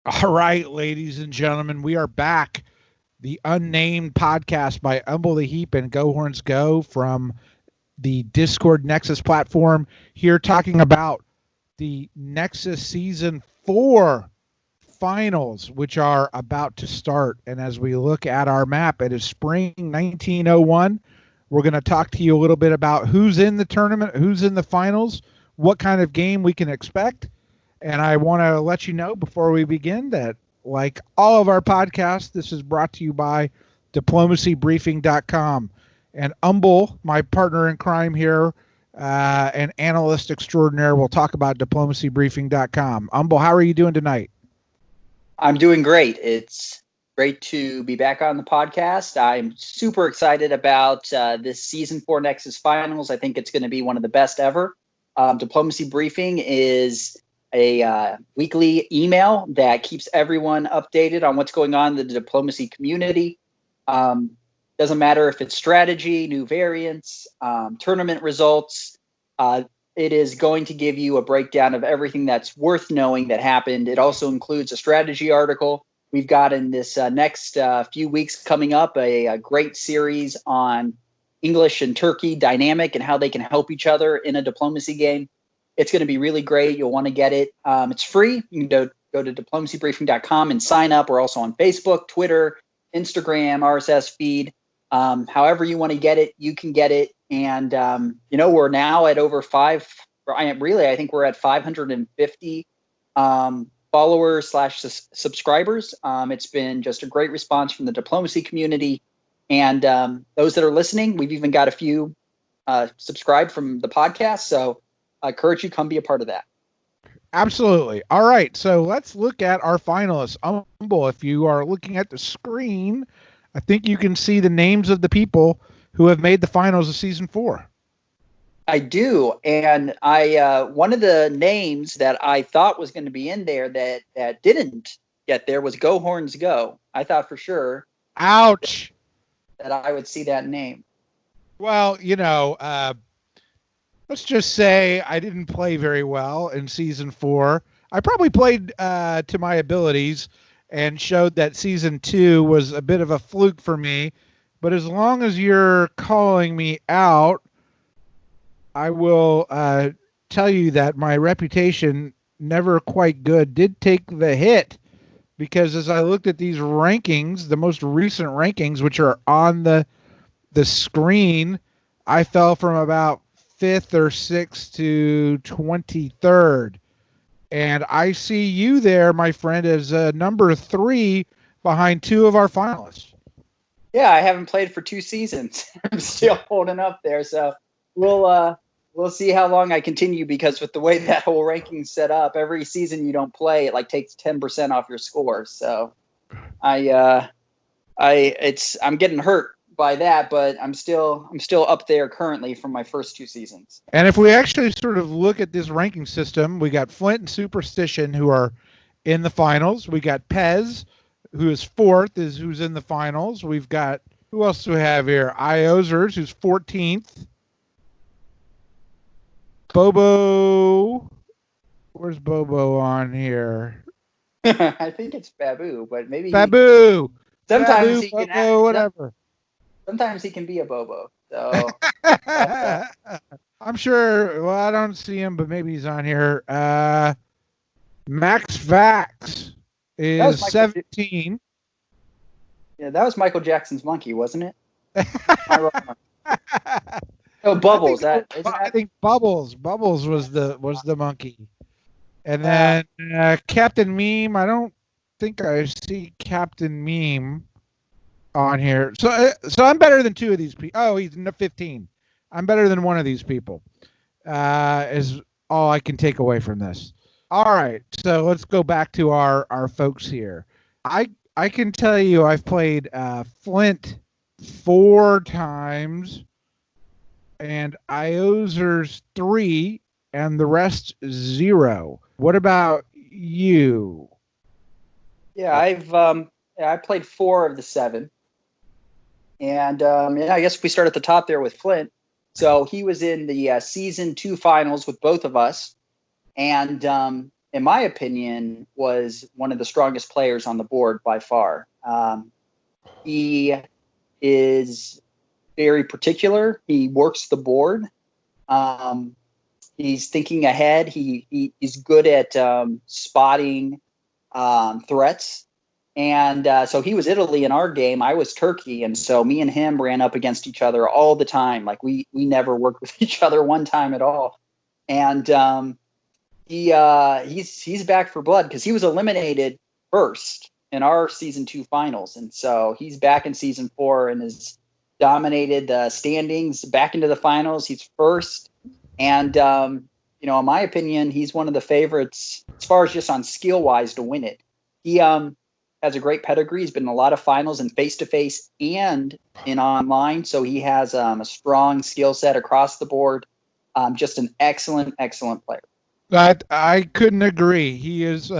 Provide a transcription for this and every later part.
All right, ladies and gentlemen, we are back. The unnamed podcast by Umble the Heap and Go Horns Go from the Discord Nexus platform here talking about the Nexus Season 4 finals, which are about to start. And as we look at our map, it is spring 1901. We're going to talk to you a little bit about who's in the tournament, who's in the finals, what kind of game we can expect. And I want to let you know before we begin that, like all of our podcasts, this is brought to you by diplomacybriefing.com. And Umble, my partner in crime here, and analyst extraordinaire, will talk about diplomacybriefing.com. Umble, how are you doing tonight? I'm doing great. It's great to be back on the podcast. I'm super excited about this Season 4 Nexus Finals. I think it's going to be one of the best ever. Diplomacy Briefing is a weekly email that keeps everyone updated on what's going on in the diplomacy community. Doesn't matter if it's strategy, new variants, tournament results. It is going to give you a breakdown of everything that's worth knowing that happened. It also includes a strategy article. We've got in this next few weeks coming up a great series on English and Turkey dynamic and how they can help each other in a diplomacy game. It's going to be really great. You'll want to get it. It's free. You can go to diplomacybriefing.com and sign up. We're also on Facebook, Twitter, Instagram, RSS feed. However you want to get it, you can get it. And, we're now at over I think we're at 550 followers / subscribers. It's been just a great response from the diplomacy community. And those that are listening, we've even got a few subscribed from the podcast. So I encourage you to come be a part of that. Absolutely. All right. So let's look at our finalists. Umble, if you are looking at the screen, I think you can see the names of the people who have made the finals of Season 4. I do. And one of the names that I thought was going to be in there that didn't get there was Go Horns Go. I thought for sure. Ouch. That I would see that name. Well, let's just say I didn't play very well in Season 4. I probably played to my abilities and showed that Season 2 was a bit of a fluke for me. But as long as you're calling me out, I will tell you that my reputation, never quite good, did take the hit. Because as I looked at these rankings, the most recent rankings, which are on the screen, I fell from about 5th or 6th to 23rd. And I see you there, my friend, as number 3 behind 2 of our finalists. Yeah, I haven't played for 2 seasons. I'm still holding up there. So we'll see how long I continue, because with the way that whole ranking's set up, every season you don't play, it takes 10% off your score. So I'm getting hurt by that, but I'm still up there currently from my first 2 seasons. And if we actually sort of look at this ranking system, we got Flint and Superstition who are in the finals. We got Pez, who is 4th, who's in the finals. We've got, who else do we have here? Iozers, who's 14th. Bobo, where's Bobo on here? I think it's Babu, but maybe Babu. Sometimes Babu, he can Bobo, whatever. Sometimes he can be a Bobo. So I'm sure. Well, I don't see him, but maybe he's on here. Max Vax is 17. Yeah, that was Michael Jackson's monkey, wasn't it? Oh, Bubbles. I think Bubbles. Bubbles was the monkey. And then Captain Meme. I don't think I see Captain Meme on here. So I'm better than 2 of these people. Oh, he's 15. I'm better than 1 of these people. Is all I can take away from this. All right. So let's go back to our folks here. I can tell you I've played Flint 4 times. And Iozers 3, and the rest 0. What about you? Yeah, I played 4 of the 7, and I guess we start at the top there with Flint. So he was in the season 2 finals with both of us, and in my opinion, was one of the strongest players on the board by far. He is very particular. He works the board. He's thinking ahead. He's good at spotting threats. And so he was Italy in our game. I was Turkey. And so me and him ran up against each other all the time. Like we never worked with each other one time at all. And he's back for blood because he was eliminated first in our season 2 finals. And so he's back in season 4 and has dominated the standings back into the finals. He's first. And, in my opinion, he's one of the favorites as far as just on skill wise to win it. He has a great pedigree. He's been in a lot of finals in face-to-face and in online. So he has a strong skill set across the board. Just an excellent, excellent player. I couldn't agree. He is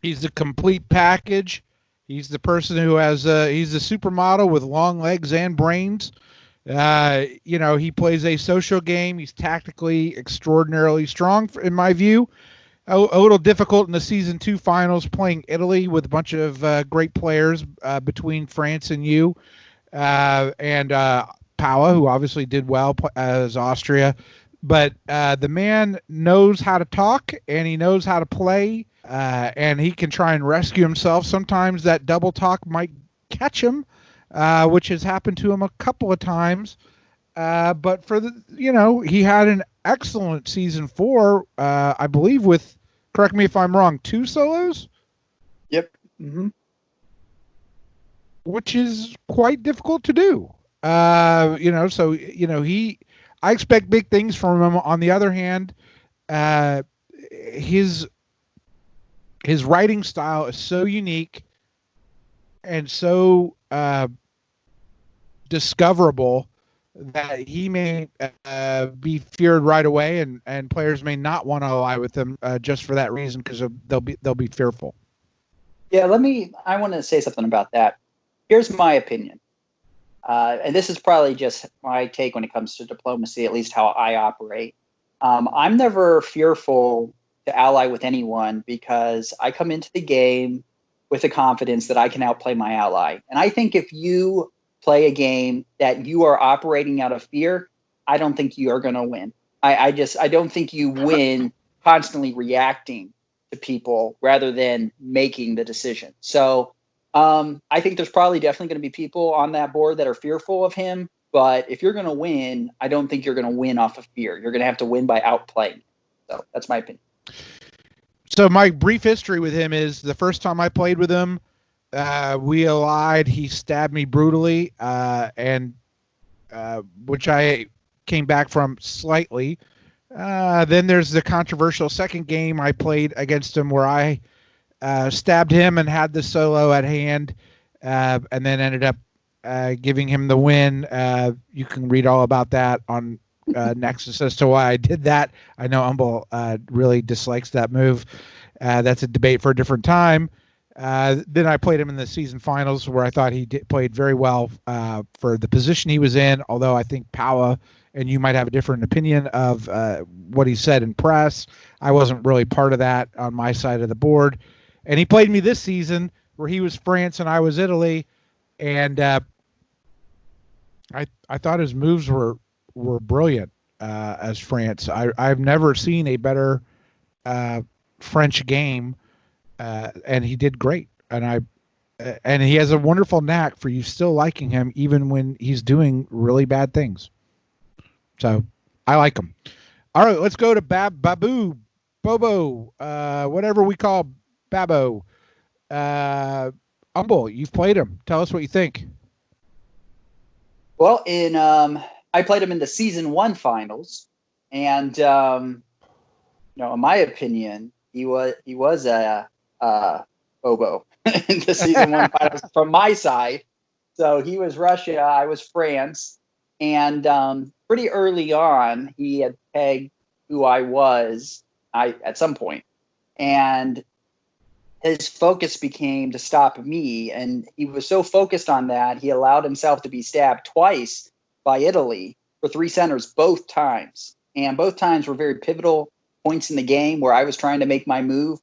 he's a complete package. He's the person who has he's a supermodel with long legs and brains. He plays a social game. He's tactically extraordinarily strong, in my view. A little difficult in the season 2 finals, playing Italy with a bunch of great players between France and you, and Paula, who obviously did well as Austria. But the man knows how to talk and he knows how to play, and he can try and rescue himself. Sometimes that double talk might catch him, which has happened to him a couple of times. But he had an excellent season 4, I believe, with, correct me if I'm wrong, 2 solos? Yep. Mm-hmm. Which is quite difficult to do. I expect big things from him. On the other hand, his writing style is so unique and so discoverable that he may be feared right away, and players may not want to ally with him just for that reason, because they'll be fearful. Yeah, I want to say something about that. Here's my opinion. And this is probably just my take when it comes to diplomacy, at least how I operate. I'm never fearful to ally with anyone because I come into the game with the confidence that I can outplay my ally. And I think if you play a game that you are operating out of fear, I don't think you are going to win. I don't think you win constantly reacting to people rather than making the decision. So I think there's probably definitely going to be people on that board that are fearful of him. But if you're going to win, I don't think you're going to win off of fear. You're going to have to win by outplaying. So that's my opinion. So my brief history with him is the first time I played with him, we allied. He stabbed me brutally, and which I came back from slightly. Then there's the controversial second game I played against him where I stabbed him and had the solo at hand, and then ended up giving him the win. You can read all about that on Nexus as to why I did that. I know Humble really dislikes that move. That's a debate for a different time. Then I played him in the season finals where I thought he played very well for the position he was in, although I think Paula and you might have a different opinion of what he said in press. I wasn't really part of that on my side of the board. And he played me this season where he was France and I was Italy, and I thought his moves were brilliant as France. I've never seen a better French game, and he did great. And he has a wonderful knack for you still liking him even when he's doing really bad things. So I like him. All right, let's go to Bobo, whatever we call Babbo. Humble, you've played him. Tell us what you think. Well, I played him in the season 1 finals, and in my opinion, he was a Bobo in the season 1 finals from my side. So he was Russia, I was France, and pretty early on, he had pegged who I was at some point, and his focus became to stop me, and he was so focused on that, he allowed himself to be stabbed twice by Italy for 3 centers both times. And both times were very pivotal points in the game where I was trying to make my move.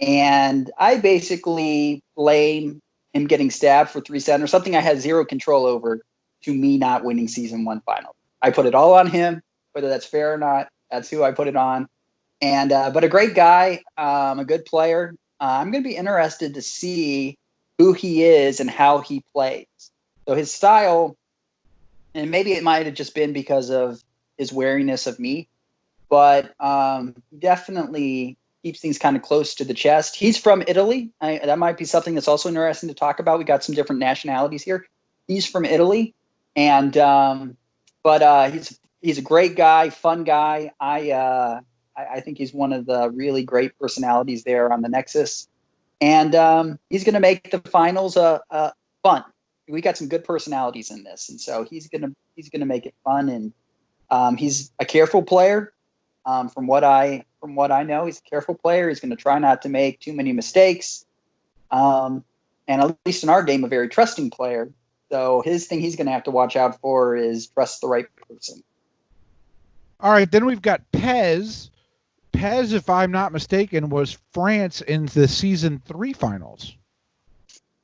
And I basically blame him getting stabbed for 3 center, something I had zero control over, to me not winning season 1 final. I put it all on him, whether that's fair or not. That's who I put it on. And but a great guy, a good player. I'm going to be interested to see who he is and how he plays. So his style, and maybe it might have just been because of his wariness of me, but definitely keeps things kind of close to the chest. He's from Italy. That might be something that's also interesting to talk about. We got some different nationalities here. He's from Italy, and but he's a great guy, fun guy. I think he's one of the really great personalities there on the Nexus, and he's going to make the finals fun. We got some good personalities in this, and so he's gonna make it fun. And he's a careful player. From what I know, he's a careful player. He's going to try not to make too many mistakes, and at least in our game, a very trusting player. So his thing he's going to have to watch out for is trust the right person. All right, then we've got Pez. Pez, if I'm not mistaken, was France in the season 3 finals.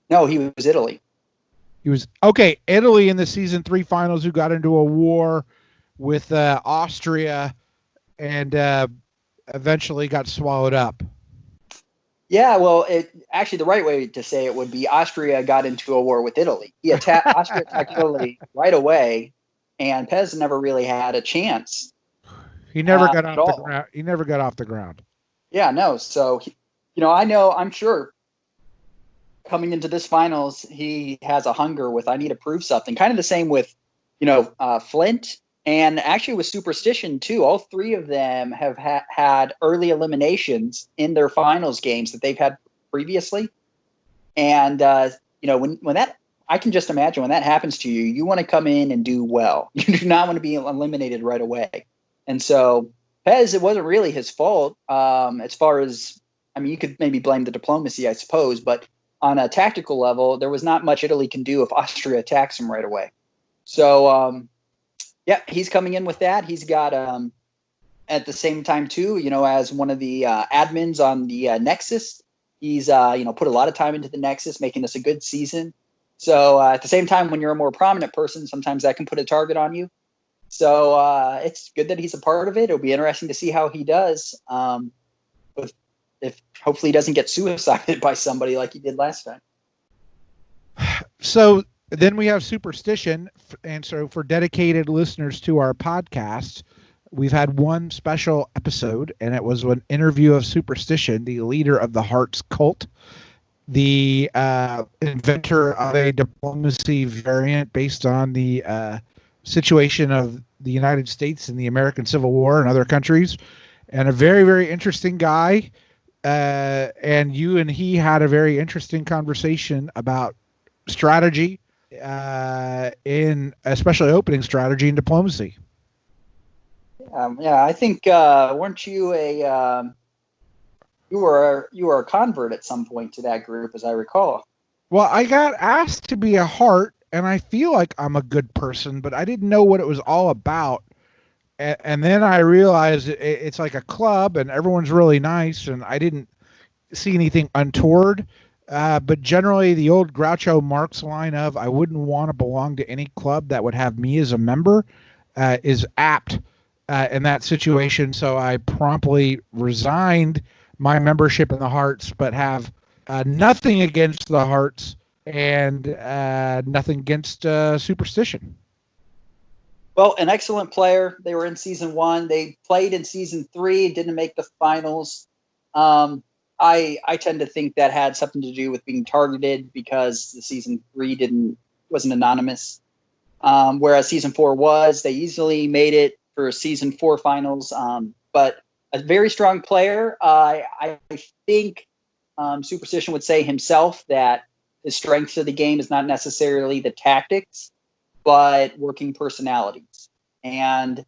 No, he was Italy. He was Italy in the season 3 finals, who got into a war with Austria and eventually got swallowed up. Yeah, well, actually the right way to say it would be Austria got into a war with Italy. Austria attacked Italy right away, and Pez never really had a chance. He never got off the ground. He never got off the ground. Yeah, no. So, I'm sure coming into this finals, he has a hunger with, I need to prove something. Kind of the same with, Flint, and actually with Superstition too. All 3 of them have had early eliminations in their finals games that they've had previously. And, when that, I can just imagine when that happens to you, you want to come in and do well. You do not want to be eliminated right away. And so Pez, it wasn't really his fault. As far as, you could maybe blame the diplomacy, I suppose, but on a tactical level, there was not much Italy can do if Austria attacks him right away. So, he's coming in with that. He's got, at the same time too, as one of the admins on the Nexus, he's, put a lot of time into the Nexus, making this a good season. So at the same time, when you're a more prominent person, sometimes that can put a target on you. So it's good that he's a part of it. It'll be interesting to see how he does. If hopefully he doesn't get suicided by somebody like he did last time. So then we have Superstition. And so for dedicated listeners to our podcast, we've had one special episode, and it was an interview of Superstition, the leader of the Hearts cult, the inventor of a diplomacy variant based on the situation of the United States in the American Civil War and other countries, and a very, very interesting guy. And you and he had a very interesting conversation about strategy, in especially opening strategy and diplomacy. I think weren't you you were a convert at some point to that group, as I recall. Well, I got asked to be a heart, and I feel like I'm a good person, but I didn't know what it was all about. And then I realized it's like a club, and everyone's really nice, and I didn't see anything untoward. But generally, the old Groucho Marx line of "I wouldn't want to belong to any club that would have me as a member" is apt in that situation. So I promptly resigned my membership in the Hearts, but have nothing against the Hearts and nothing against Superstition. Well, an excellent player. They were in season 1. They played in season 3, didn't make the finals. I tend to think that had something to do with being targeted because the season 3 wasn't anonymous. Whereas season 4 was. They easily made it for season 4 finals. But a very strong player. I think Superstition would say himself that the strength of the game is not necessarily the tactics, but working personalities. And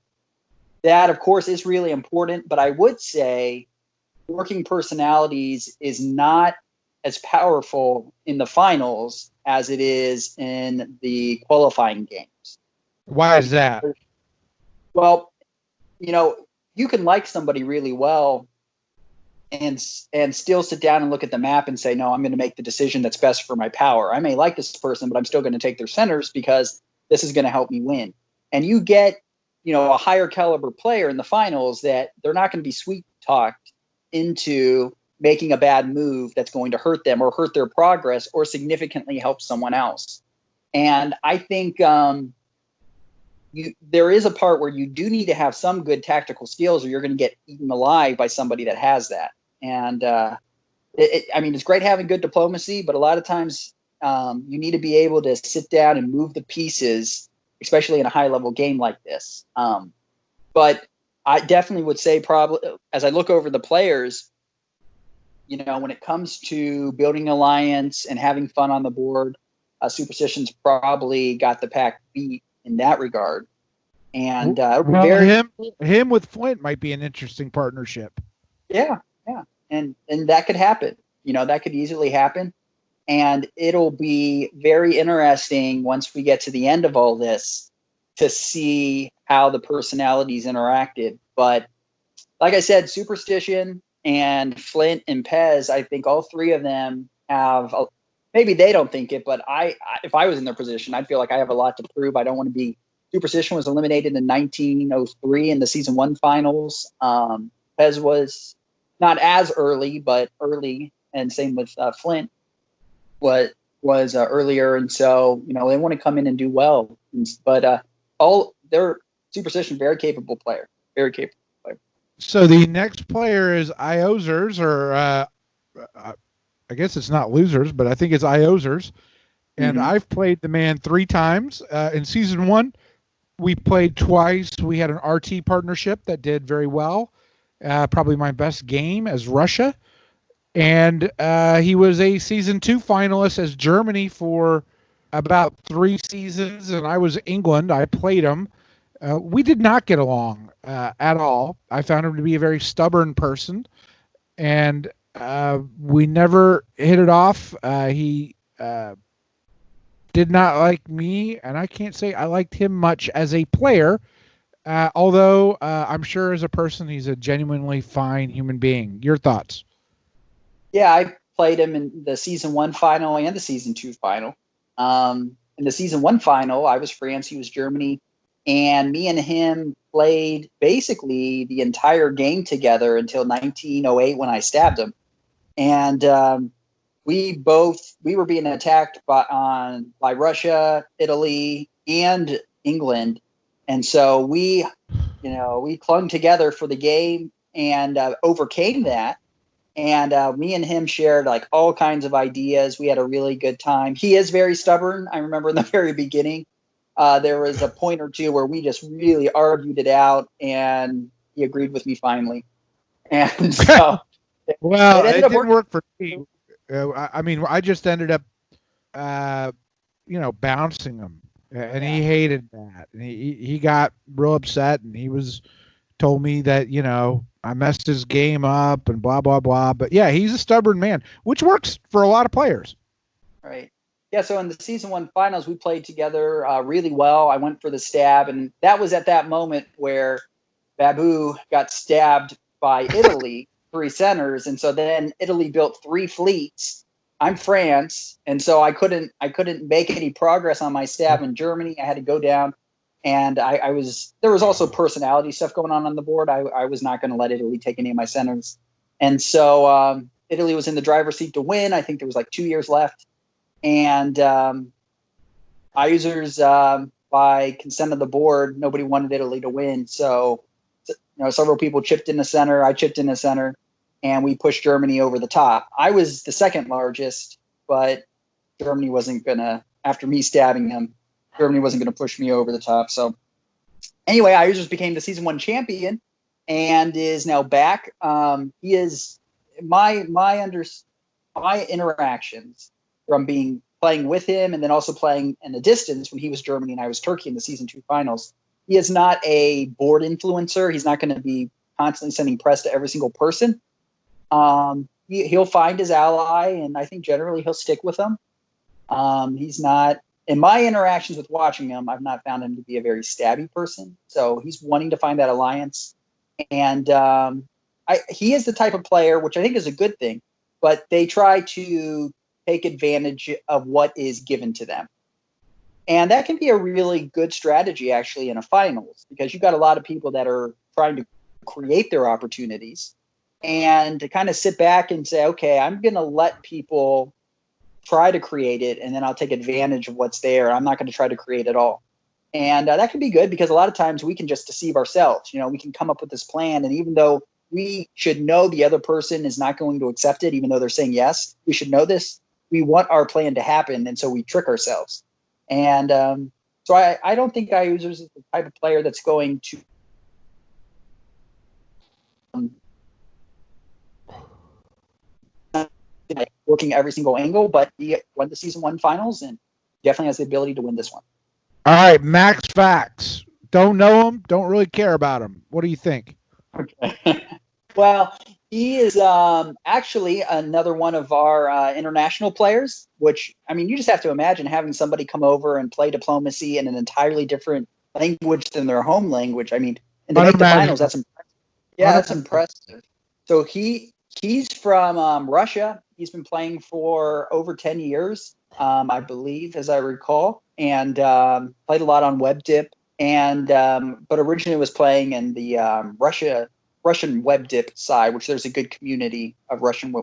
that, of course, is really important. But I would say working personalities is not as powerful in the finals as it is in the qualifying games. Why is that? Well, you can like somebody really well and still sit down and look at the map and say, no, I'm going to make the decision that's best for my power. I may like this person, but I'm still going to take their centers because this is going to help me win. And you get, a higher caliber player in the finals that they're not going to be sweet talked into making a bad move that's going to hurt them or hurt their progress or significantly help someone else. And I think there is a part where you do need to have some good tactical skills or you're going to get eaten alive by somebody that has that. And it's great having good diplomacy, but a lot of times you need to be able to sit down and move the pieces, especially in a high-level game like this. But I definitely would say probably as I look over the players, when it comes to building alliance and having fun on the board, Superstition's probably got the pack beat in that regard. And him with Flint might be an interesting partnership. Yeah. And that could happen. That could easily happen. And it'll be very interesting once we get to the end of all this to see how the personalities interacted. But like I said, Superstition and Flint and Pez, I think all three of them have, maybe they don't think it, but if I was in their position, I'd feel like I have a lot to prove. I don't want to be, Superstition was eliminated in 1903 in the season 1 finals. Pez was not as early, but early, and same with Flint was earlier. And so, they want to come in and do well. But they're Superstition, very capable player. So the next player is Iozers, or I guess it's not losers, but I think it's Iozers. And I've played the man 3 times. In season 1, we played twice. We had an RT partnership that did very well. Probably my best game as Russia. And he was a season 2 finalist as Germany for about 3 seasons. And I was England. I played him. We did not get along at all. I found him to be a very stubborn person. And we never hit it off. He did not like me, and I can't say I liked him much as a player, although I'm sure as a person he's a genuinely fine human being. Your thoughts? Yeah, I played him in the season 1 final and the season 2 final. In the season 1 final, I was France, he was Germany, and me and him played basically the entire game together until 1908 when I stabbed him. And we were being attacked by Russia, Italy, and England. And so we clung together for the game and overcame that. And me and him shared like all kinds of ideas. We had a really good time. He is very stubborn. I remember in the very beginning, there was a point or two where we just really argued it out, and he agreed with me finally. And so, well, it didn't work for me. I just ended up, bouncing him, and he hated that. And he got real upset, and he told me that, I messed his game up and blah, blah, blah. But yeah, he's a stubborn man, which works for a lot of players. Right. Yeah. So in the season 1 finals, we played together really well. I went for the stab, and that was at that moment where Babu got stabbed by Italy, 3 centers. And so then Italy built 3 fleets. I'm France. And so I couldn't make any progress on my stab in Germany. I had to go down. And there was also personality stuff going on the board. I was not going to let Italy take any of my centers. And so Italy was in the driver's seat to win. I think there was like 2 years left. And Iozers, by consent of the board, nobody wanted Italy to win. So, several people chipped in the center. I chipped in the center, and we pushed Germany over the top. I was the second largest, but Germany wasn't going to, after me stabbing him, Germany wasn't going to push me over the top. So anyway, Iozers became the season 1 champion and is now back. He is my interactions from playing with him and then also playing in the distance when he was Germany and I was Turkey in the season 2 finals. He is not a board influencer. He's not going to be constantly sending press to every single person. He'll find his ally, and I think generally he'll stick with them. He's not, in my interactions with watching him, I've not found him to be a very stabby person. So he's wanting to find that alliance. And he is the type of player, which I think is a good thing, but they try to take advantage of what is given to them. And that can be a really good strategy, actually, in a finals, because you've got a lot of people that are trying to create their opportunities, and to kind of sit back and say, okay, I'm going to let people try to create it, and then I'll take advantage of what's there. I'm not going to try to create it all. And that can be good, because a lot of times we can just deceive ourselves. We can come up with this plan, and even though we should know the other person is not going to accept it, even though they're saying yes, we should know this. We want our plan to happen, and so we trick ourselves. And so I don't think Guy Users is the type of player that's going to working every single angle, but he won the season 1 finals and definitely has the ability to win this one. All right, Max Facts. Don't know him, don't really care about him. What do you think? Okay. Well, he is actually another one of our international players, which, I mean, you just have to imagine having somebody come over and play diplomacy in an entirely different language than their home language. I mean, and to make the finals, that's impressive. Yeah, that's impressive. So he's from Russia. He's been playing for over 10 years, I believe, as I recall, and played a lot on WebDip, and but originally was playing in the Russian WebDip side, which there's a good community of Russian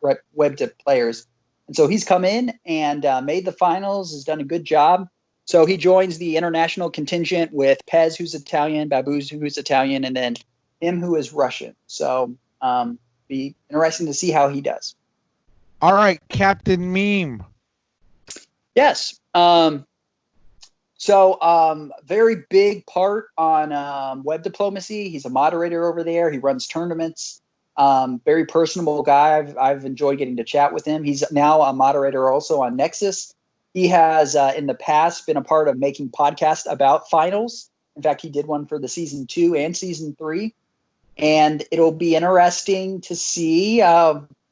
WebDip players. And so he's come in and made the finals, has done a good job. So he joins the international contingent with Pez, who's Italian, Babuz, who's Italian, and then him, who is Russian. So be interesting to see how he does. All right, Captain Meme. Yes. So very big part on web diplomacy. He's a moderator over there. He runs tournaments. Very personable guy. I've enjoyed getting to chat with him. He's now a moderator also on Nexus. He has in the past been a part of making podcasts about finals. In fact, he did one for the season 2 and season 3. And it'll be interesting to see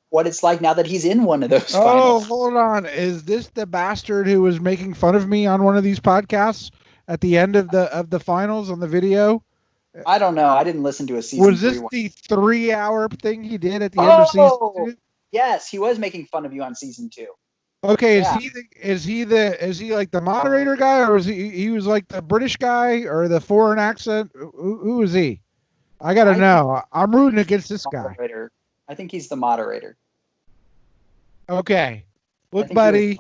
what it's like now that he's in one of those finals. Oh, hold on. Is this the bastard who was making fun of me on one of these podcasts at the end of the finals on the video? I don't know. I didn't listen to a season. Was this the 3-hour thing he did at the end of season 2? Yes, he was making fun of you on season 2. Okay, yeah. Is he like the moderator guy, or is he was like the British guy or the foreign accent? Who is he? I gotta know. I'm rooting against this guy. I think he's the moderator. Okay. Look, buddy.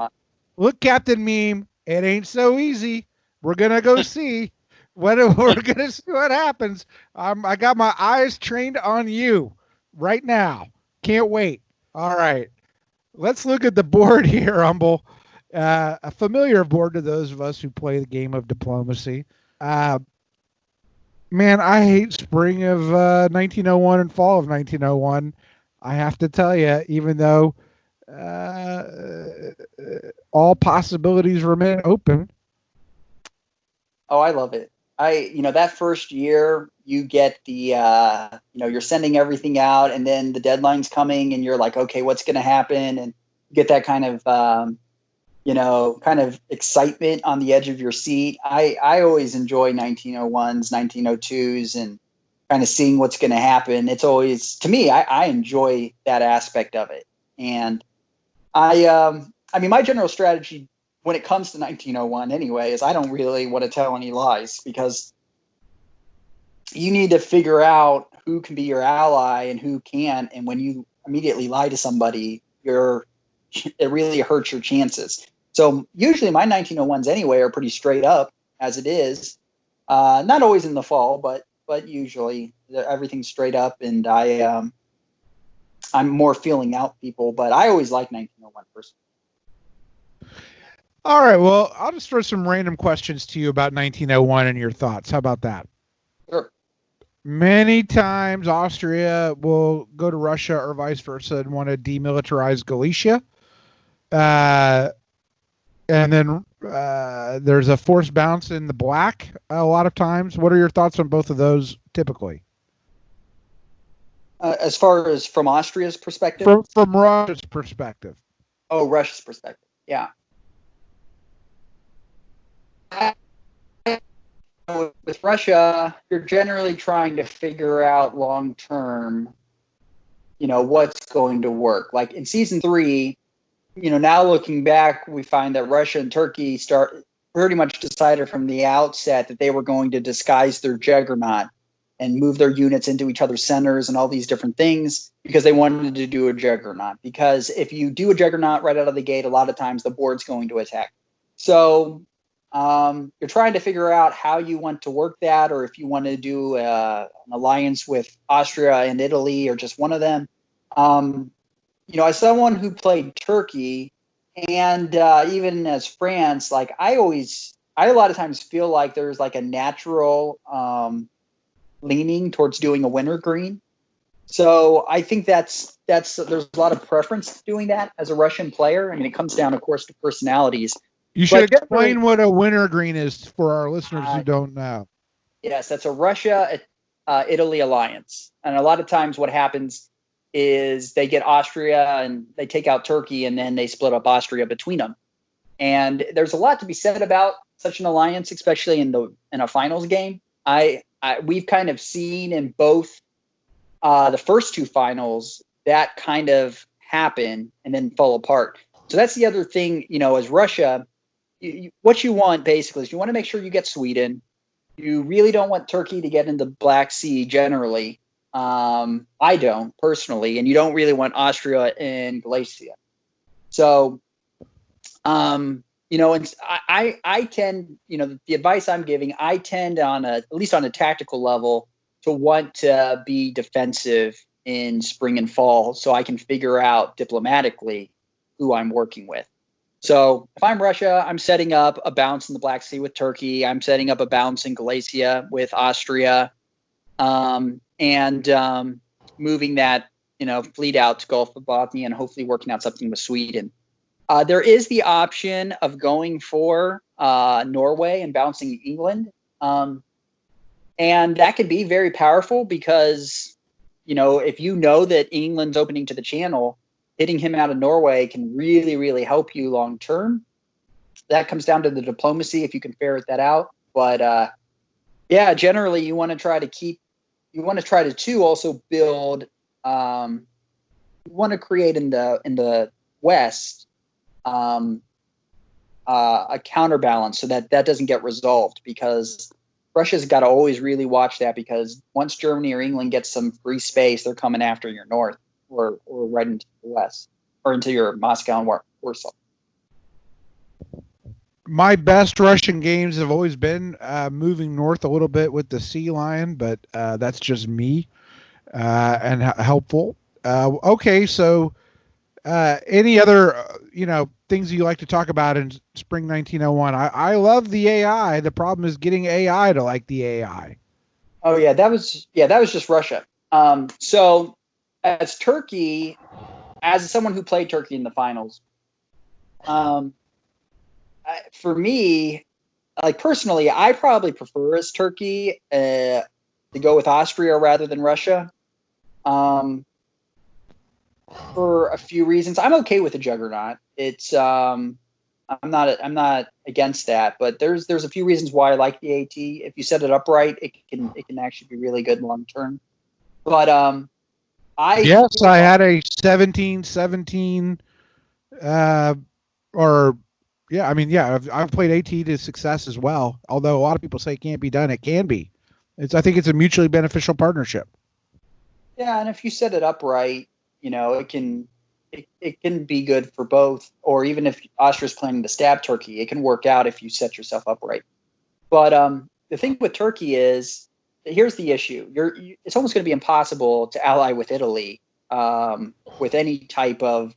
Look, Captain Meme. It ain't so easy. We're gonna go see. We're gonna see what happens. I got my eyes trained on you right now. Can't wait. All right. Let's look at the board here, Humble. A familiar board to those of us who play the game of diplomacy. Man, I hate spring of 1901 and fall of 1901. I have to tell you, even though all possibilities remain open. Oh, I love it. That first year you get the, you're sending everything out, and then the deadline's coming and you're like, okay, what's going to happen? And you get that kind of, kind of excitement on the edge of your seat. I always enjoy 1901s, 1902s, and kind of seeing what's going to happen. It's always, to me, I enjoy that aspect of it. And my general strategy when it comes to 1901 anyway is I don't really want to tell any lies, because you need to figure out who can be your ally and who can't. And when you immediately lie to somebody, it really hurts your chances. So usually my 1901s anyway are pretty straight up as it is. Not always in the fall, but usually everything's straight up, and I'm more feeling out people, but I always like 1901 personally. All right, well, I'll just throw some random questions to you about 1901 and your thoughts. How about that? Sure. Many times Austria will go to Russia or vice versa and want to demilitarize Galicia. And then there's a force bounce in the black a lot of times. What are your thoughts on both of those typically? As far as from Austria's perspective? From Russia's perspective. Oh, Russia's perspective. Yeah. with Russia, you're generally trying to figure out long term, what's going to work. Like in season 3, now looking back, we find that Russia and Turkey pretty much decided from the outset that they were going to disguise their juggernaut and move their units into each other's centers and all these different things because they wanted to do a juggernaut. Because if you do a juggernaut right out of the gate, a lot of times the board's going to attack. So you're trying to figure out how you want to work that, or if you want to do an alliance with Austria and Italy or just one of them. As someone who played Turkey and even as France, like I a lot of times feel like there's like a natural leaning towards doing a wintergreen. So I think there's a lot of preference to doing that as a Russian player. I mean, it comes down, of course, to personalities. You should explain what a wintergreen is for our listeners who don't know. Yes, that's a Russia-Italy alliance. And a lot of times what happens is they get Austria and they take out Turkey, and then they split up Austria between them. And there's a lot to be said about such an alliance, especially in a finals game. We've kind of seen in both the first 2 finals that kind of happen and then fall apart. So that's the other thing, as Russia, what you want basically is you want to make sure you get Sweden. You really don't want Turkey to get into the Black Sea generally. I don't personally, and you don't really want Austria and Galicia. So, and I tend, the advice I'm giving, I tend at least on a tactical level, to want to be defensive in spring and fall so I can figure out diplomatically who I'm working with. So if I'm Russia, I'm setting up a bounce in the Black Sea with Turkey. I'm setting up a bounce in Galicia with Austria, and moving that, fleet out to Gulf of Bothnia and hopefully working out something with Sweden. There is the option of going for Norway and bouncing England. And that could be very powerful because, if that England's opening to the channel, hitting him out of Norway can really, really help you long term. That comes down to the diplomacy if you can ferret that out. But generally you want to try to too also build. You want to create in the West a counterbalance so that doesn't get resolved, because Russia's got to always really watch that, because once Germany or England gets some free space, they're coming after your north or right into the west or into your Moscow and Warsaw. My best Russian games have always been moving north a little bit with the Sea Lion, but that's just me and helpful. Okay, so any other things you like to talk about in spring 1901? I love the AI. The problem is getting AI to like the AI. Oh yeah, that was just Russia. So as Turkey, as someone who played Turkey in the finals, for me, like personally, I probably prefer as Turkey to go with Austria rather than Russia. For a few reasons. I'm okay with the juggernaut. It's I'm not against that, but there's a few reasons why I like the AT. If you set it up right, it can actually be really good long term. But I had a 17-17 I've played AT to success as well. Although a lot of people say it can't be done, it can be. I think it's a mutually beneficial partnership. Yeah, and if you set it up right, it can be good for both. Or even if Austria's planning to stab Turkey, it can work out if you set yourself up right. But the thing with Turkey is, here's the issue: it's almost going to be impossible to ally with Italy with any type of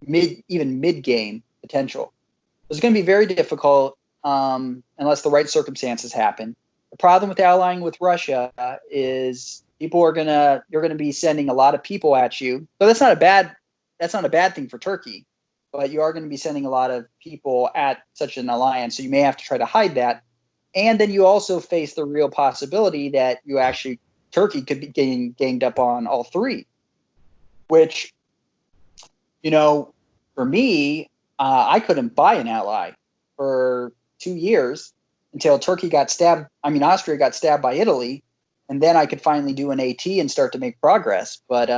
mid game potential. It's going to be very difficult unless the right circumstances happen. The problem with allying with Russia is you're going to be sending a lot of people at you. So that's not a bad thing for Turkey, but you are going to be sending a lot of people at such an alliance. So you may have to try to hide that. And then you also face the real possibility that Turkey could be getting ganged up on all three, which, for me, I couldn't buy an ally for 2 years until Austria got stabbed by Italy, and then I could finally do an AT and start to make progress. But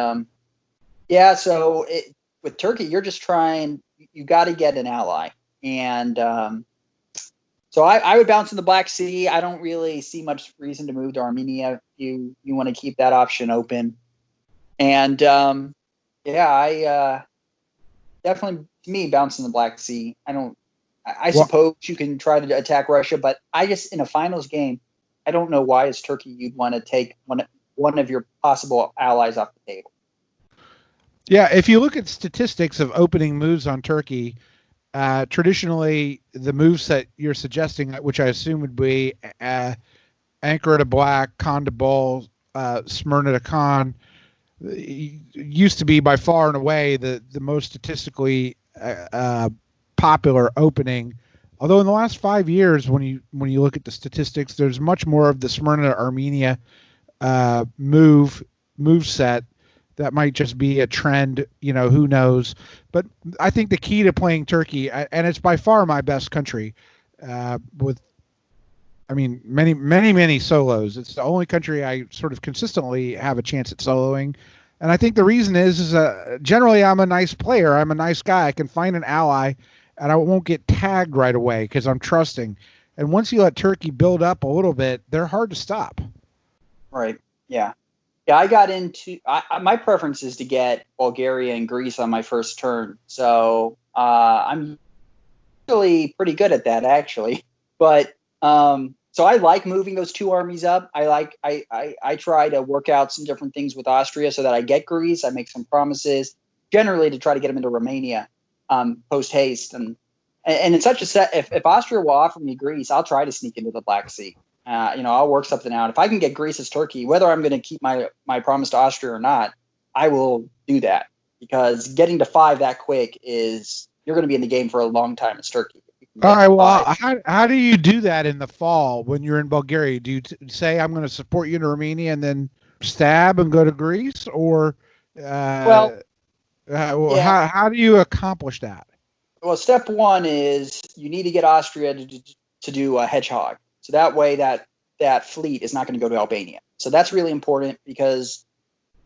with Turkey, you're just trying. You got to get an ally, and so I would bounce in the Black Sea. I don't really see much reason to move to Armenia. You want to keep that option open, and I definitely, to me, bounce in the Black Sea. I suppose you can try to attack Russia, but in a finals game, I don't know why as Turkey you'd want to take one of your possible allies off the table. Yeah, if you look at statistics of opening moves on Turkey, traditionally the moves that you're suggesting, which I assume would be Ankara to Black, Khan to Bull, Smyrna to Khan, used to be by far and away the most statistically popular opening. Although in the last 5 years, when you look at the statistics, there's much more of the Smyrna to Armenia move set. That might just be a trend, who knows. But I think the key to playing Turkey, and it's by far my best country, many solos. It's the only country I sort of consistently have a chance at soloing. And I think the reason is generally I'm a nice player. I'm a nice guy. I can find an ally, and I won't get tagged right away because I'm trusting. And once you let Turkey build up a little bit, they're hard to stop. Right. Yeah. Yeah, I got into my preference is to get Bulgaria and Greece on my first turn. So I'm really pretty good at that, actually. But so I like moving those two armies up. I try to work out some different things with Austria so that I get Greece. I make some promises, generally to try to get them into Romania post haste. And it's such a set. If Austria will offer me Greece, I'll try to sneak into the Black Sea. I'll work something out. If I can get Greece as Turkey, whether I'm going to keep my promise to Austria or not, I will do that, because getting to 5 that quick is you're going to be in the game for a long time as Turkey. All right. Well, how do you do that in the fall when you're in Bulgaria? Do you say I'm going to support you in Romania and then stab and go to Greece, or how do you accomplish that? Well, step one is you need to get Austria to do a hedgehog. So that way that fleet is not going to go to Albania. So that's really important, because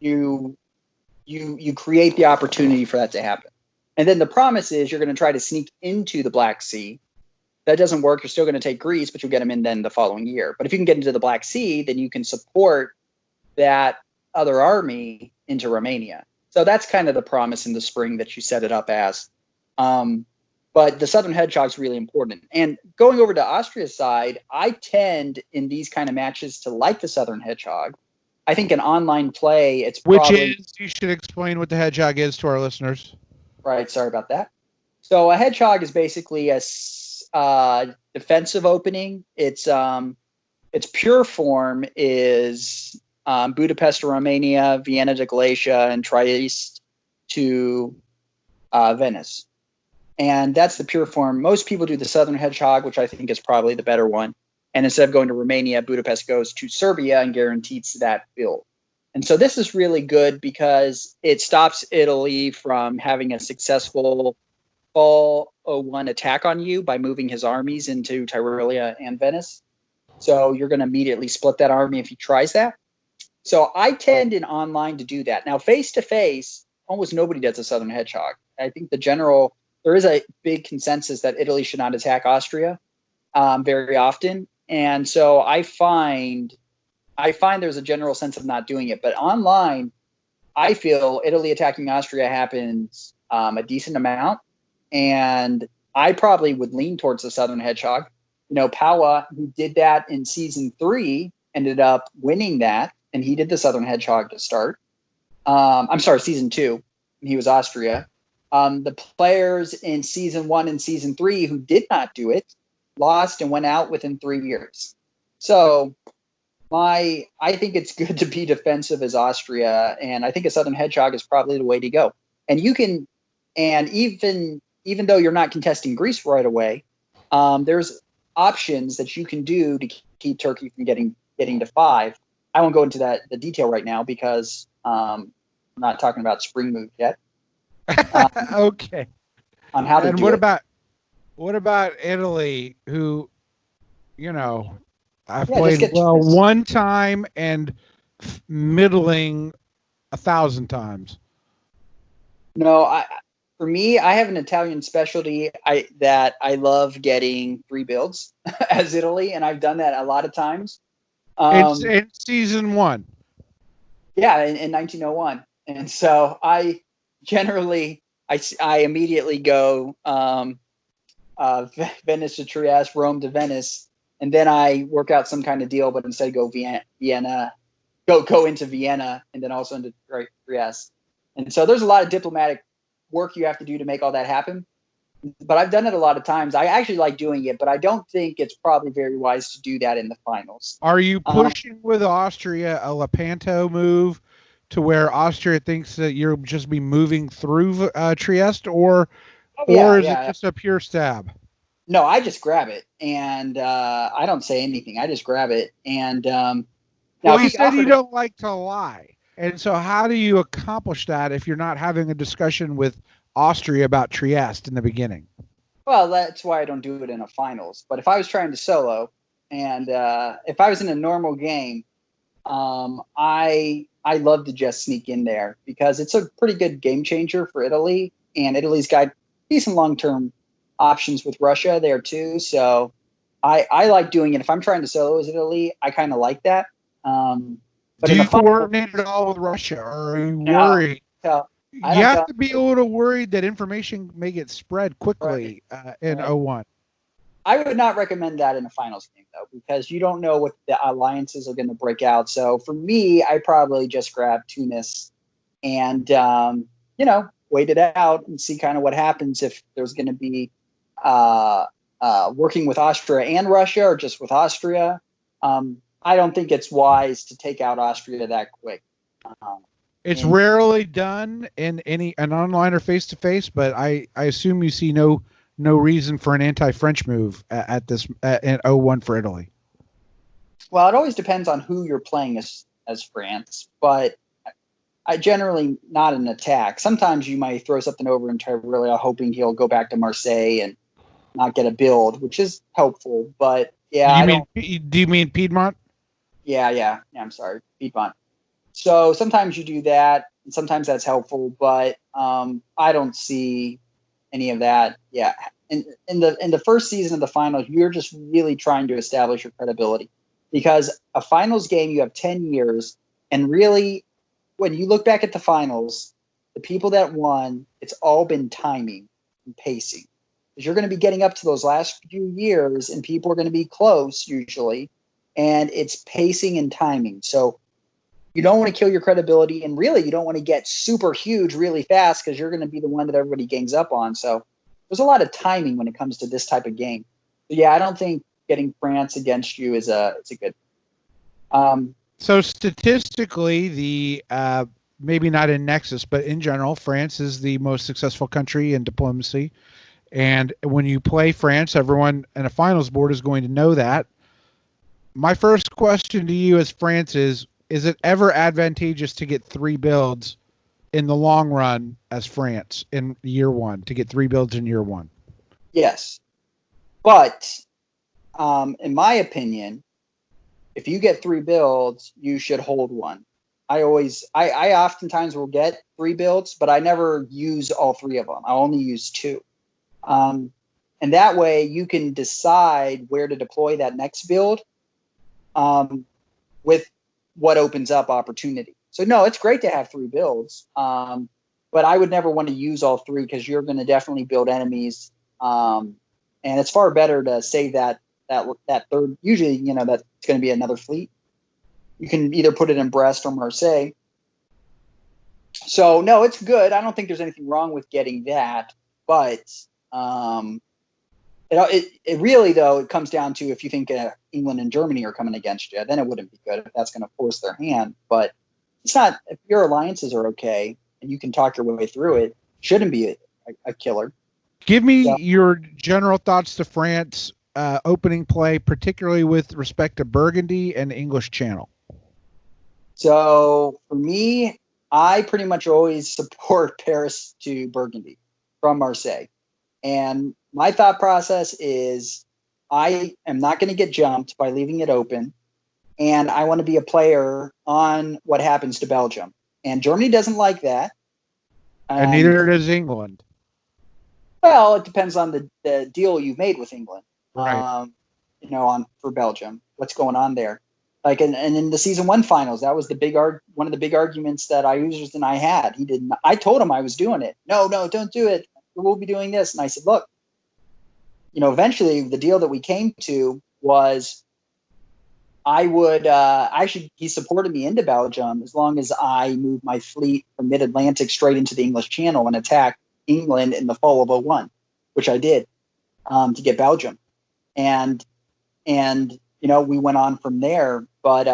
you create the opportunity for that to happen. And then the promise is you're going to try to sneak into the Black Sea. That doesn't work. You're still going to take Greece, but you'll get them in then the following year. But if you can get into the Black Sea, then you can support that other army into Romania. So that's kind of the promise in the spring that you set it up as. But the Southern Hedgehog is really important. And going over to Austria's side, I tend in these kind of matches to like the Southern Hedgehog. I think in online play, you should explain what the Hedgehog is to our listeners. Right. Sorry about that. So a Hedgehog is basically a defensive opening. Its pure form is Budapest to Romania, Vienna to Galicia, and Trieste to Venice. And that's the pure form. Most people do the Southern Hedgehog, which I think is probably the better one. And instead of going to Romania, Budapest goes to Serbia and guarantees that build. And so this is really good because it stops Italy from having a successful fall 01 attack on you by moving his armies into Tyrolia and Venice. So you're going to immediately split that army if he tries that. So I tend in online to do that. Now, face-to-face, almost nobody does a Southern Hedgehog. I think there is a big consensus that Italy should not attack Austria very often. And so I find there's a general sense of not doing it. But online, I feel Italy attacking Austria happens a decent amount. And I probably would lean towards the Southern Hedgehog. Pawa, who did that in season 3, ended up winning that. And he did the Southern Hedgehog to start. Season 2. He was Austria. The players in season 1 and season 3 who did not do it lost and went out within 3 years. So I think it's good to be defensive as Austria, and I think a Southern Hedgehog is probably the way to go. And even though you're not contesting Greece right away, there's options that you can do to keep Turkey from getting to 5. I won't go into the detail right now because I'm not talking about spring moves yet. Okay. On how to do it. What about Italy, who you know, I've Yeah, just played get well Tunis. one time and middling 1,000 times. No, for me, I have an Italian specialty. I love getting free builds as Italy, and I've done that a lot of times. It's Um, in season one. yeah, in 1901, and so I generally I immediately go Venice to Trieste, Rome to Venice, and then I work out some kind of deal, but instead go Vienna, go into Vienna, and then also into Trieste. And so there's a lot of diplomatic work you have to do to make all that happen. But I've done it a lot of times. I actually like doing it, but I don't think it's probably very wise to do that in the finals. Are you Um, pushing with Austria a Lepanto move to where Austria thinks that you'll just be moving through Trieste, oh or yeah, is it yeah. just a pure stab? No, I just grab it, and I don't say anything. I just grab it, and now Well, if you he said you offered it, don't like to lie. And so, how do you accomplish that if you're not having a discussion with Austria about Trieste in the beginning? well, that's why I don't do it in a finals. But if I was trying to solo, and if I was in a normal game, I love to just sneak in there because it's a pretty good game changer for Italy, and Italy's got decent long term options with Russia there too. So I like doing it. If I'm trying to solo as Italy, I kind of like that. But Do in the you final, coordinate it all with Russia, or are you no, worried? no, I You don't have tell. to be a little worried that information may get spread Right, quickly in right. '01. I would not recommend that in a finals game though, because you don't know what the alliances are going to break out. So for me, I probably just grab Tunis and wait it out and see kind of what happens if there's going to be uh, working with Austria and Russia or just with Austria. I don't think it's wise to take out Austria that quick. Um, It's and rarely done in an online or face to face, but I assume you see no reason for an anti-French move at this in '01 for Italy. well, it always depends on who you're playing as France, but I generally not an attack. Sometimes you might throw something over and really hoping he'll go back to Marseille and not get a build, which is helpful. But yeah, You I mean don't. do you mean Piedmont? Yeah. I'm sorry, Piedmont. So sometimes you do that, and sometimes that's helpful. But I don't see any of that. Yeah, in the first season of the finals, you're just really trying to establish your credibility because a finals game you have 10 years, and really when you look back at the finals, the people that won, it's all been timing and pacing. Because you're going to be getting up to those last few years, and people are going to be close usually, and it's pacing and timing. So you don't want to kill your credibility, and really you don't want to get super huge really fast because you're going to be the one that everybody gangs up on. So there's a lot of timing when it comes to this type of game. But yeah, I don't think getting France against you is a good. Um, So statistically, the maybe not in Nexus, but in general, France is the most successful country in diplomacy. And when you play France, everyone in a finals board is going to know that. My first question to you as France is it ever advantageous to get three builds in the long run as France in year one, to get three builds in year one? yes, but in my opinion, if you get three builds, you should hold one. I oftentimes will get three builds, but I never use all three of them. I only use two. Um, and that way you can decide where to deploy that next build um, with what opens up opportunity. So no, it's great to have three builds, but I would never want to use all three because you're going to definitely build enemies, and it's far better to save that third. Usually, that's going to be another fleet. You can either put it in Brest or Marseille. So no, it's good. I don't think there's anything wrong with getting that, but um, it really though it comes down to if you think England and Germany are coming against you, then it wouldn't be good if that's going to force their hand. But it's not. If your alliances are okay and you can talk your way through it, shouldn't be a killer. Give me So, your general thoughts to France opening play, particularly with respect to Burgundy and English Channel. so for me, I pretty much always support Paris to Burgundy from Marseille. And my thought process is I am not going to get jumped by leaving it open, and I want to be a player on what happens to Belgium. And Germany doesn't like that. And neither does England. Well, it depends on the deal you've made with England. Right. For Belgium, what's going on there? Like, and in the season 1 finals, that was one of the big arguments that users and I had. He didn't. I told him I was doing it. No, don't do it. We'll be doing this. And I said, look, eventually the deal that we came to was he supported me into Belgium as long as I moved my fleet from mid-Atlantic straight into the English Channel and attacked England in the fall of '01, which I did, to get Belgium. And we went on from there. But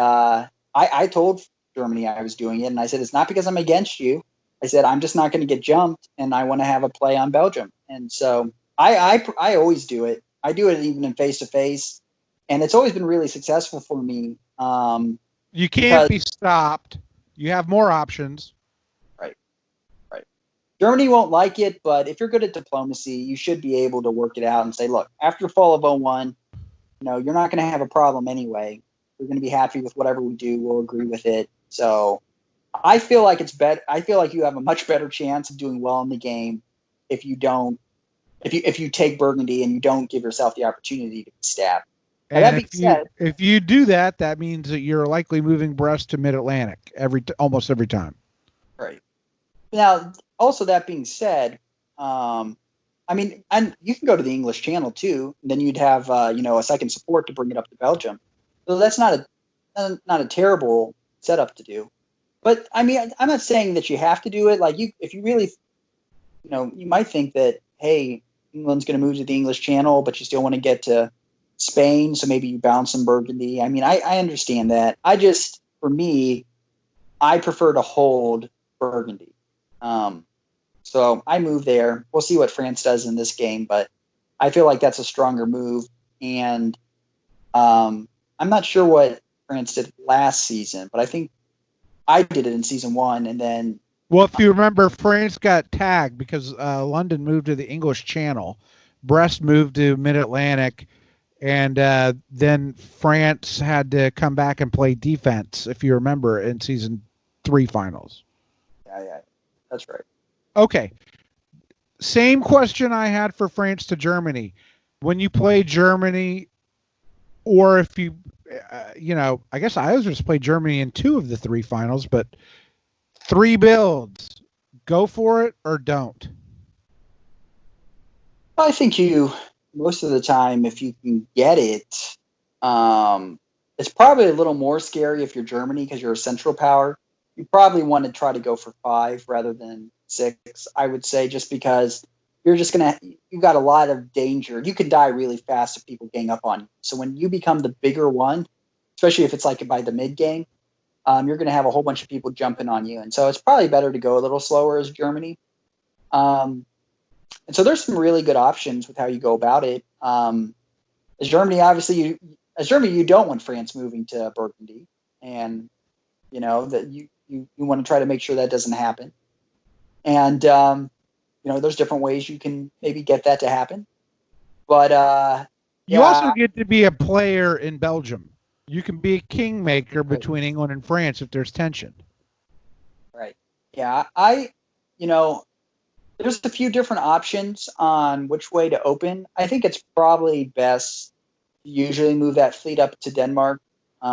I told Germany I was doing it, and I said, it's not because I'm against you. I said, I'm just not going to get jumped, and I want to have a play on Belgium. And so I always do it. I do it even in face-to-face, and it's always been really successful for me. You can't be stopped. You have more options. Right. Germany won't like it, but if you're good at diplomacy, you should be able to work it out and say, look, after fall of '01, you're not going to have a problem anyway. We're going to be happy with whatever we do. We'll agree with it. So I feel like it's better. I feel like you have a much better chance of doing well in the game if you take Burgundy and you don't give yourself the opportunity to be stabbed. And if you do that, that means that you're likely moving Brest to mid-Atlantic almost every time. Right. Now, also that being said, and you can go to the English Channel too. And then you'd have a second support to bring it up to Belgium. So that's not a terrible setup to do. But I'm not saying that you have to do it. Like if you really, you might think that, hey, England's going to move to the English Channel, but you still want to get to Spain, so maybe you bounce some Burgundy. I understand that. For me, I prefer to hold Burgundy. So I move there. We'll see what France does in this game, but I feel like that's a stronger move. And I'm not sure what France did last season, but I think I did it in season 1, and then. Well, if you remember, France got tagged because London moved to the English Channel, Brest moved to Mid-Atlantic, and then France had to come back and play defense, if you remember, in season 3 finals. Yeah, that's right. Okay. Same question I had for France to Germany. When you play Germany, or if you, I guess I always just play Germany in 2 of the 3 finals, but 3 builds, go for it or don't? I think most of the time, if you can get it, it's probably a little more scary if you're Germany because you're a central power. You probably want to try to go for 5 rather than 6, I would say, just because you've got a lot of danger. You can die really fast if people gang up on you. So when you become the bigger one, especially if it's like by the mid game, you're going to have a whole bunch of people jumping on you. And so it's probably better to go a little slower as Germany. And so there's some really good options with how you go about it. As Germany, obviously, you don't want France moving to Burgundy, and that you want to try to make sure that doesn't happen. And there's different ways you can maybe get that to happen. But you also get to be a player in Belgium. You can be a kingmaker between England and France if there's tension. Right. Yeah. There's a few different options on which way to open. I think it's probably best to usually move that fleet up to Denmark. There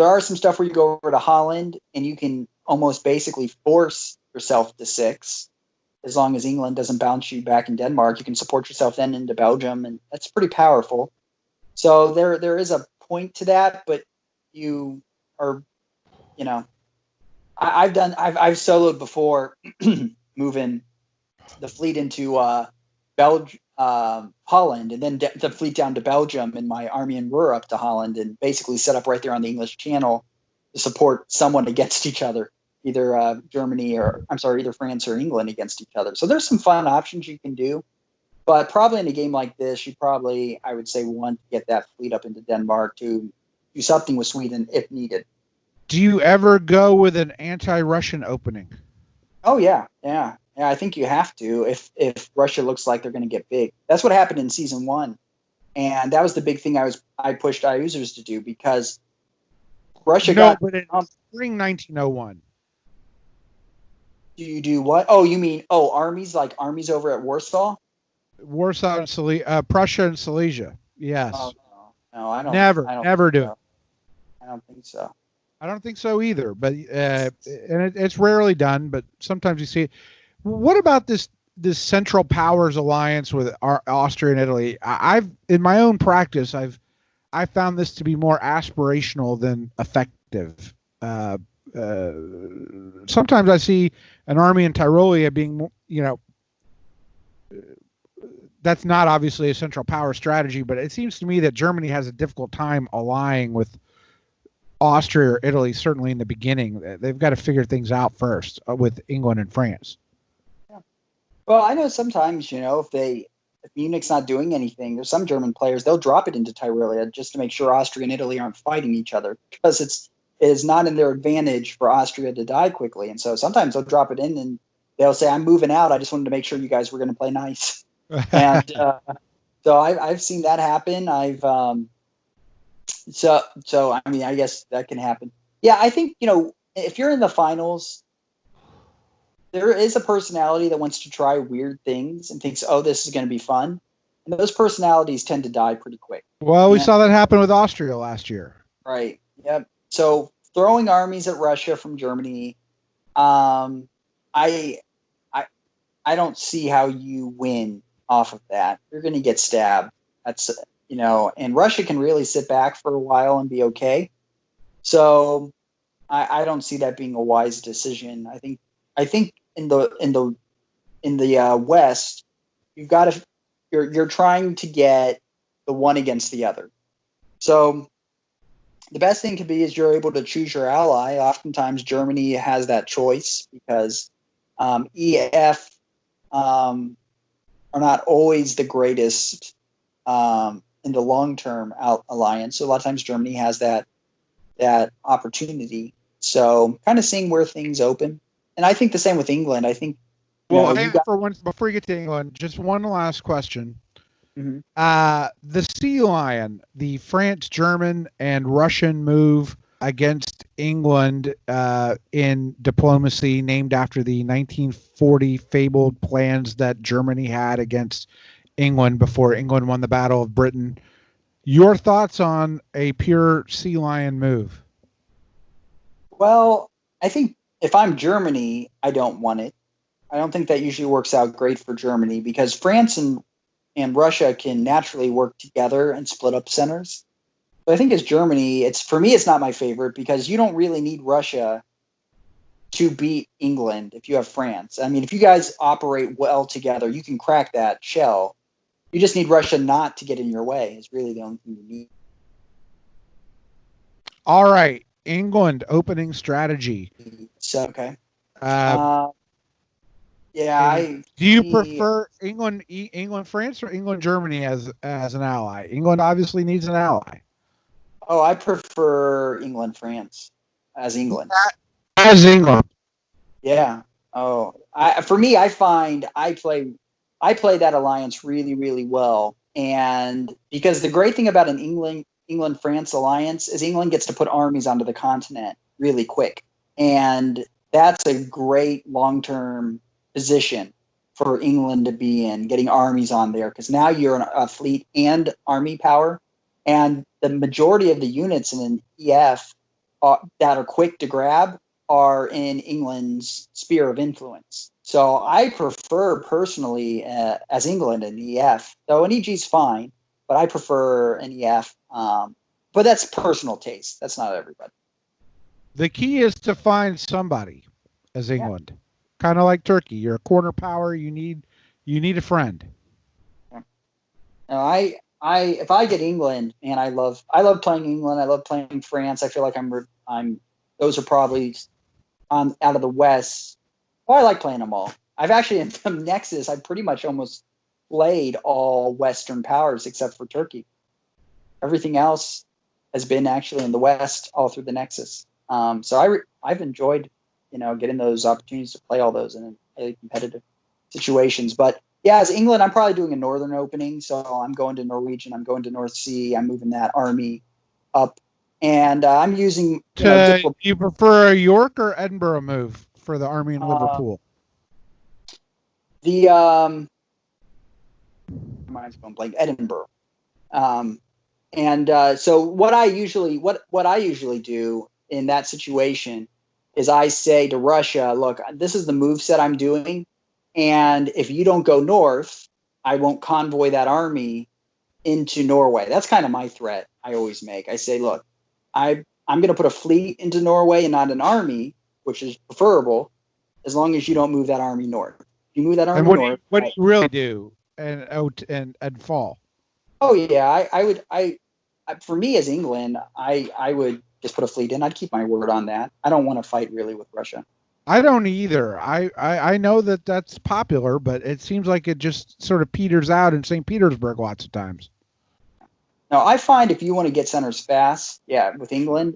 are some stuff where you go over to Holland and you can almost basically force yourself to 6. As long as England doesn't bounce you back in Denmark, you can support yourself then into Belgium, and that's pretty powerful. So there is a point to that, but you are, I've soloed before moving the fleet into Holland, and then the fleet down to Belgium, and my army in Ruhr up to Holland, and basically set up right there on the English Channel to support someone against each other, either either France or England against each other. So there's some fun options you can do, but probably in a game like this, I would say, want to get that fleet up into Denmark to do something with Sweden if needed. Do you ever go with an anti-Russian opening? Oh yeah. I think you have to if Russia looks like they're going to get big. That's what happened in season 1. And that was the big thing I pushed our users to do, because Russia No, got. but in spring 1901. Do you do what? Oh, you mean armies, like armies over at Warsaw? Warsaw and Prussia and Silesia. Oh Yes. no, I don't. Never, I don't never think do it. so. I don't think so. I don't think so either. But it's rarely done. But sometimes you see it. What about this Central Powers alliance with Austria and Italy? I've in my own practice, I found this to be more aspirational than effective. Uh, uh, Sometimes I see an army in Tyrolia being, that's not obviously a Central Power strategy, but it seems to me that Germany has a difficult time allying with Austria or Italy, certainly in the beginning. They've got to figure things out first with England and France. Yeah. Well, I know sometimes, if Munich's not doing anything, there's some German players, they'll drop it into Tyrolia just to make sure Austria and Italy aren't fighting each other, because it is not in their advantage for Austria to die quickly. And so sometimes they'll drop it in and they'll say, I'm moving out. I just wanted to make sure you guys were going to play nice. And so I've seen that happen. So I mean, I guess that can happen. Yeah, I think, if you're in the finals, there is a personality that wants to try weird things and thinks, oh, this is going to be fun. And those personalities tend to die pretty quick. Well, we saw that happen with Austria last year. Right. Yep. So throwing armies at Russia from Germany, I I don't see how you win off of that. You're going to get stabbed. That's and Russia can really sit back for a while and be okay. So I don't see that being a wise decision. I think in the West, you've got to you're trying to get the one against the other. So the best thing could be is you're able to choose your ally. Oftentimes Germany has that choice because EF are not always the greatest in the long-term alliance. So a lot of times Germany has that opportunity. So kind of seeing where things open. And I think the same with England. I think before you get to England, just one last question. Mm-hmm. The Sea Lion, the France, German, and Russian move against England in diplomacy, named after the 1940 fabled plans that Germany had against England before England won the Battle of Britain. Your thoughts on a pure Sea Lion move? Well, I think if I'm Germany, I don't want it. I don't think that usually works out great for Germany because France and Russia can naturally work together and split up centers. But I think as Germany, for me, it's not my favorite because you don't really need Russia to beat England if you have France. I mean, if you guys operate well together, you can crack that shell. You just need Russia not to get in your way. It's really the only thing you need. All right. England opening strategy. So, okay. Do you prefer England, France, or England, Germany as an ally? England obviously needs an ally. Oh, I prefer England, France as England. As England. Yeah. Oh, for me, I find I play that alliance really, really well, and because the great thing about an England-France alliance is England gets to put armies onto the continent really quick, and that's a great long-term position for England to be in, getting armies on there, because now you're a fleet and army power, and the majority of the units in an EF that are quick to grab are in England's sphere of influence. So I prefer personally as England an EF, though an EG is fine, but I prefer an EF. But that's personal taste. That's not everybody. The key is to find somebody as England. Yeah. Kind of like Turkey. You're a corner power. You need a friend. No, if I get England, man, I love playing England. I love playing France. I feel like those are probably out of the West. Well, I like playing them all. I've actually in the Nexus, I pretty much almost played all Western powers except for Turkey. Everything else has been actually in the West all through the Nexus. So I've enjoyed, getting those opportunities to play all those in highly competitive situations. But Yeah, as England, I'm probably doing a northern opening. So I'm going to Norwegian. I'm going to North Sea. I'm moving that army up. And I'm using, You prefer a York or Edinburgh move for the army in Liverpool? Mine's going blank. Edinburgh. So what I usually do in that situation is I say to Russia, look, this is the move set I'm doing, and if you don't go north, I won't convoy that army into Norway. That's kind of my threat I always make. I say, look, I'm going to put a fleet into Norway and not an army, which is preferable, as long as you don't move that army north. If you move that army north. What do you really do and fall? Oh yeah, for me as England, I would just put a fleet in. I'd keep my word on that. I don't want to fight really with Russia. I don't either. I know that that's popular, but it seems like it just sort of peters out in St. Petersburg lots of times. Now, I find if you want to get centers fast, with England,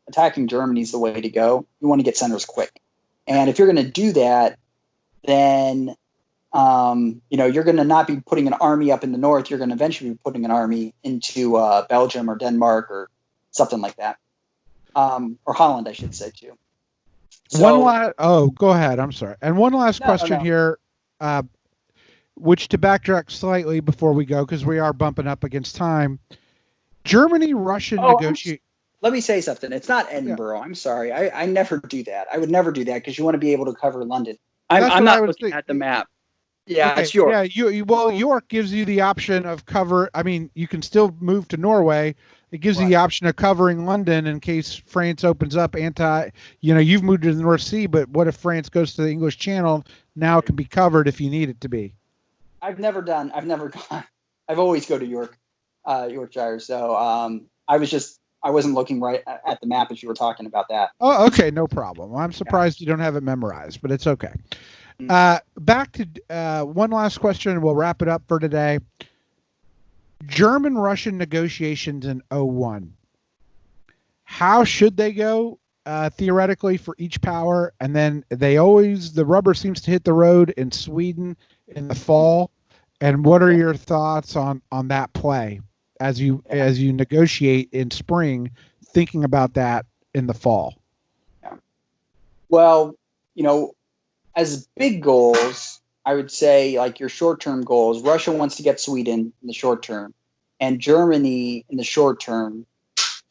attacking Germany is the way to go. You want to get centers quick. And if you're going to do that, then you're going to not be putting an army up in the north. You're going to eventually be putting an army into Belgium or Denmark or something like that, or Holland, I should say too. So, go ahead. I'm sorry. And one last question here, which to backtrack slightly before we go, because we are bumping up against time. Germany-Russian negotiate. Let me say something. It's not Edinburgh. Yeah. I'm sorry. I never do that. I would never do that because you want to be able to cover London. I'm not looking at the map. Yeah, okay. It's York. Yeah, York gives you the option of cover. I mean, you can still move to Norway. It gives you the option of covering London in case France opens up you've moved to the North Sea, but what if France goes to the English Channel? Now it can be covered if you need it to be. I've never gone. I've always go to Yorkshire. So I wasn't looking right at the map as you were talking about that. Oh, okay. No problem. I'm surprised you don't have it memorized, but it's okay. Back to one last question, and we'll wrap it up for today. German-Russian negotiations in 2001. How should they go theoretically for each power? And then the rubber seems to hit the road in Sweden in the fall. And what are your thoughts on that play as you negotiate in spring, thinking about that in the fall? Yeah. Well, as big goals, I would say like your short-term goals, Russia wants to get Sweden in the short term, and Germany in the short term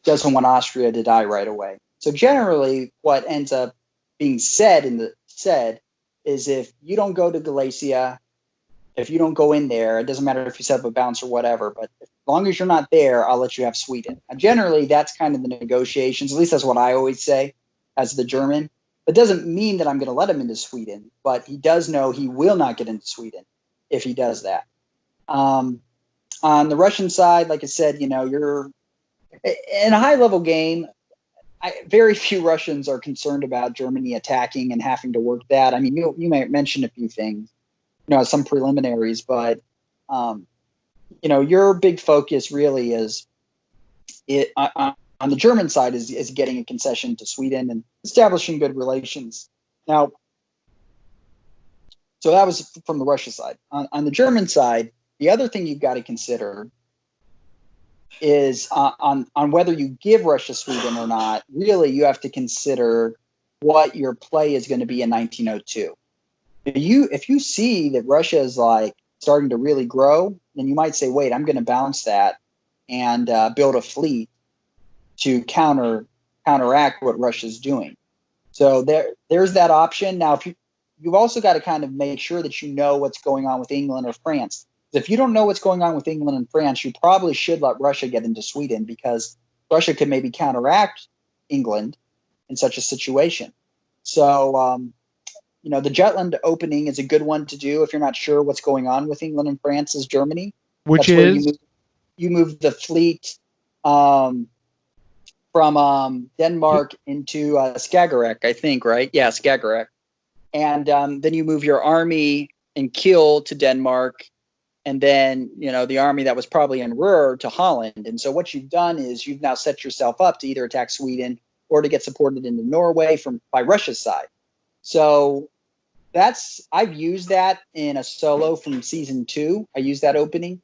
doesn't want Austria to die right away. So generally what ends up being said is if you don't go to Galicia, if you don't go in there, it doesn't matter if you set up a bounce or whatever, but as long as you're not there, I'll let you have Sweden. And generally that's kind of the negotiations. At least that's what I always say as the German. It doesn't mean that I'm going to let him into Sweden, but he does know he will not get into Sweden if he does that. On the Russian side, like I said, you're in a high-level game. Very few Russians are concerned about Germany attacking and having to work that. I mean, you may mention a few things, some preliminaries, but your big focus really is on the German side is getting a concession to Sweden and establishing good relations. Now, so that was from the Russia side. On the German side, the other thing you've got to consider is on whether you give Russia Sweden or not. Really, you have to consider what your play is going to be in 1902. If you see that Russia is like starting to really grow, then you might say, wait, I'm going to balance that and build a fleet to counteract what Russia's doing. So there's that option. Now, you've also got to kind of make sure that you know what's going on with England or France. If you don't know what's going on with England and France, you probably should let Russia get into Sweden because Russia could maybe counteract England in such a situation. So, the Jutland opening is a good one to do if you're not sure what's going on with England and France as Germany. Which is? You move the fleet from Denmark into Skagerrak, I think, right? Yeah, Skagerrak. And then you move your army in Kiel to Denmark, and then, the army that was probably in Ruhr to Holland. And so what you've done is you've now set yourself up to either attack Sweden or to get supported into Norway by Russia's side. So I've used that in a solo from season 2. I used that opening,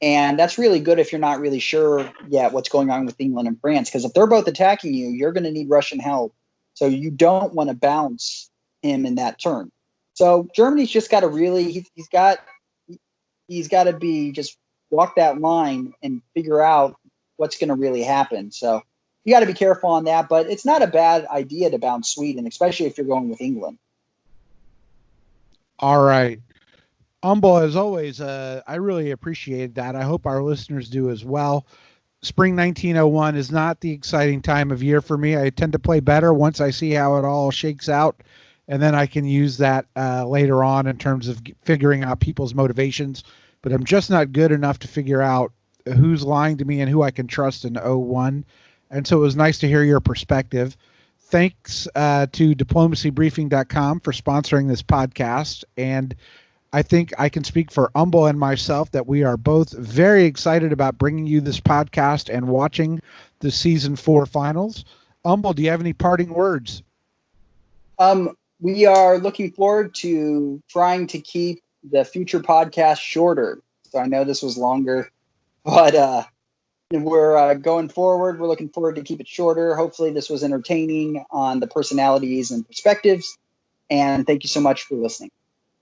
and that's really good if you're not really sure yet what's going on with England and France, because if they're both attacking you, you're going to need Russian help. So you don't want to bounce him in that turn. So Germany's just got to really he's got to be just walk that line and figure out what's going to really happen. So you got to be careful on that, but it's not a bad idea to bounce Sweden, especially if you're going with England. All right. Humble, as always, I really appreciate that. I hope our listeners do as well. Spring 1901 is not the exciting time of year for me. I tend to play better once I see how it all shakes out, and then I can use that later on in terms of figuring out people's motivations. But I'm just not good enough to figure out who's lying to me and who I can trust in 01. And so it was nice to hear your perspective. Thanks to diplomacybriefing.com for sponsoring this podcast. And I think I can speak for Humble and myself that we are both very excited about bringing you this podcast and watching the season 4 finals. Humble, do you have any parting words? We are looking forward to trying to keep the future podcast shorter. So I know this was longer, but we're going forward. We're looking forward to keep it shorter. Hopefully this was entertaining on the personalities and perspectives. And thank you so much for listening.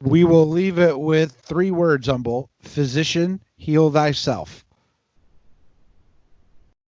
We will leave it with 3 words, Humble. Physician, heal thyself.